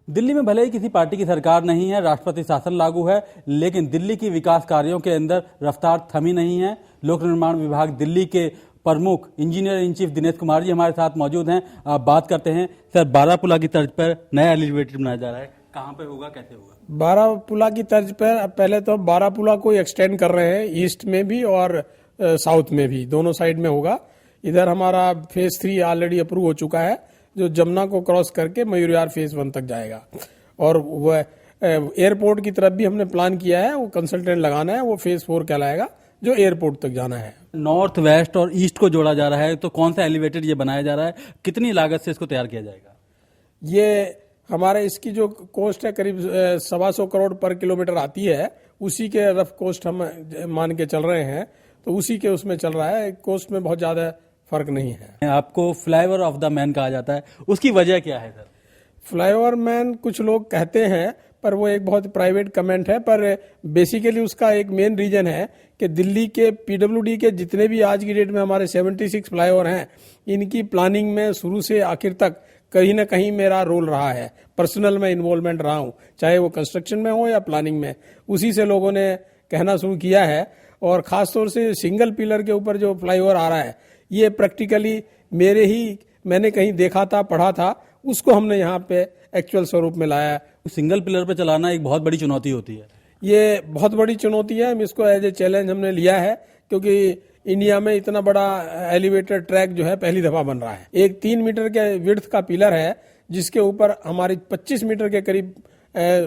दिल्ली में भले ही किसी पार्टी की सरकार नहीं है, राष्ट्रपति शासन लागू है, लेकिन दिल्ली की विकास कार्यों के अंदर रफ्तार थमी नहीं है। लोक निर्माण विभाग दिल्ली के प्रमुख engineer in chief Dinesh Kumar ji हमारे साथ मौजूद हैं। आप बात करते हैं सर, बारापुला की तर्ज पर नया एलिवेटेड बनाया जा रहा है, कहाँ पे होगा, कैसे होगा? बारापुला की तर्ज पर पहले तो बारापुला को एक्सटेंड कर रहे हैं, ईस्ट में भी और साउथ में भी, दोनों साइड में होगा। इधर हमारा फेज 3 ऑलरेडी अप्रूव हो चुका है, जो जमुना को क्रॉस करके मयूर विहार फेज 1 तक जाएगा। और वह एयरपोर्ट की तरफ भी हमने प्लान किया है, वो कंसल्टेंट लगाना है, वो फेज 4 कहलाएगा, जो एयरपोर्ट तक जाना है। नॉर्थ, वेस्ट और ईस्ट को जोड़ा जा रहा है, तो कौन सा एलिवेटेड ये बनाया जा रहा है, कितनी लागत से इसको तैयार किया जाएगा? ये हमारे इसकी जो कॉस्ट है करीब 125 करोड़ पर किलोमीटर आती है, उसी के रफ कॉस्ट हम मान के चल रहे हैं, तो उसी के उसमें चल रहा है, कॉस्ट में बहुत ज्यादा फर्क नहीं है। आपको फ्लाईओवर ऑफ द मैन कहा जाता है, उसकी वजह क्या है सर? फ्लाईओवर मैन कुछ लोग कहते हैं, पर वो एक बहुत प्राइवेट कमेंट है, पर बेसिकली उसका एक मेन रीजन है कि दिल्ली के पीडब्ल्यूडी के जितने भी आज की डेट में हमारे 76 फ्लाईओवर हैं, इनकी प्लानिंग में शुरू से आखिर तक कहीं ना कहीं मेरा रोल रहा है, पर्सनल में इन्वॉल्वमेंट रहा हूं, चाहे वो कंस्ट्रक्शन में हो या प्लानिंग में। उसी से लोगों ने कहना शुरू किया है, और खासतौर से सिंगल पिलर के ऊपर जो फ्लाईओवर आ रहा है, ये प्रैक्टिकली मैंने कहीं देखा था, पढ़ा था, उसको हमने यहाँ पे एक्चुअल स्वरूप में लाया है। सिंगल पिलर पे चलाना एक बहुत बड़ी चुनौती होती है। ये बहुत बड़ी चुनौती है, हम इसको एज ए चैलेंज हमने लिया है, क्योंकि इंडिया में इतना बड़ा एलिवेटेड ट्रैक जो है पहली दफा बन रहा है। एक 3 मीटर के विड्थ का पिलर है, जिसके ऊपर हमारी 25 मीटर के करीब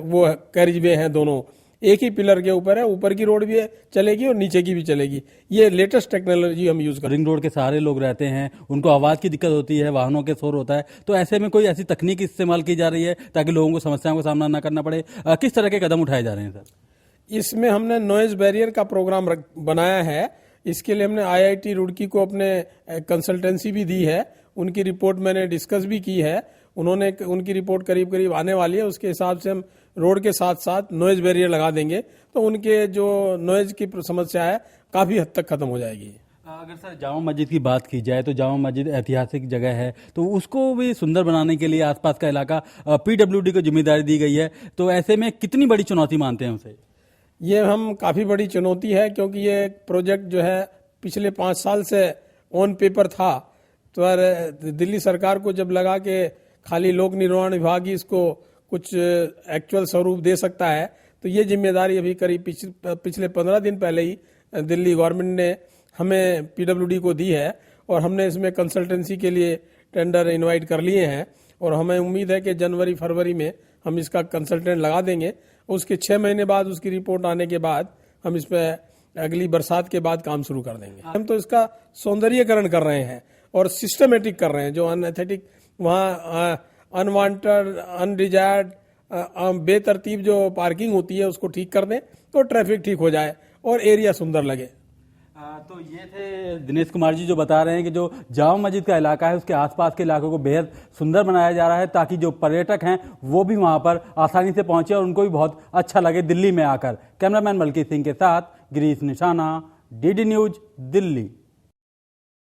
वो कैरिज वे हैं, दोनों एक ही पिलर के ऊपर है। ऊपर की रोड भी चलेगी और नीचे की भी चलेगी। ये लेटेस्ट टेक्नोलॉजी हम यूज कर रहे हैं। रिंग रोड के सहारे लोग रहते हैं, उनको आवाज की दिक्कत होती है, वाहनों के शोर होता है, तो ऐसे में कोई ऐसी तकनीक इस्तेमाल की जा रही है ताकि लोगों को समस्याओं का सामना न करना पड़े? किस तरह के कदम उठाए जा रहे हैं सर? इसमें हमने नॉइज बैरियर का प्रोग्राम बनाया है। इसके लिए हमने IIT रुड़की को अपने कंसल्टेंसी भी दी है, उनकी रिपोर्ट मैंने डिस्कस भी की है। उन्होंने उनकी रिपोर्ट करीब करीब आने वाली है, उसके हिसाब से हम रोड के साथ साथ नॉइज बैरियर लगा देंगे, तो उनके जो नॉइज की समस्या है काफी हद तक खत्म हो जाएगी। अगर सर जामा मस्जिद की बात की जाए तो जामा मस्जिद ऐतिहासिक जगह है, तो उसको भी सुंदर बनाने के लिए आसपास का इलाका PWD को जिम्मेदारी दी गई है, तो ऐसे में कितनी बड़ी चुनौती मानते हैं उसे? ये हम काफी बड़ी चुनौती है, क्योंकि ये प्रोजेक्ट जो है पिछले 5 साल से ऑन पेपर था, तो दिल्ली सरकार को जब लगा कि खाली लोक निर्माण विभाग ही इसको कुछ एक्चुअल स्वरूप दे सकता है, तो ये जिम्मेदारी अभी करीब पिछले 15 दिन पहले ही दिल्ली गवर्नमेंट ने हमें PWD को दी है, और हमने इसमें कंसल्टेंसी के लिए टेंडर इनवाइट कर लिए हैं, और हमें उम्मीद है कि जनवरी फरवरी में हम इसका कंसल्टेंट लगा देंगे। उसके 6 महीने बाद उसकी रिपोर्ट आने के बाद हम इस पर अगली बरसात के बाद काम शुरू कर देंगे। हम तो इसका सौंदर्यीकरण कर रहे हैं और सिस्टमेटिक कर रहे हैं। जो अनएथेटिक वहाँ अनवांटेड, अनडिजायर्ड, बेतरतीब जो पार्किंग होती है उसको ठीक कर दें, तो ट्रैफिक ठीक हो जाए और एरिया सुंदर लगे। तो ये थे दिनेश कुमार जी जो बता रहे हैं कि जो जामा मस्जिद का इलाका है उसके आसपास के इलाकों को बेहद सुंदर बनाया जा रहा है, ताकि जो पर्यटक हैं वो भी वहां पर आसानी से पहुंचे और उनको भी बहुत अच्छा लगे दिल्ली में आकर। कैमरामैन मलकी सिंह के साथ गिरीश निशाना, DD न्यूज, दिल्ली।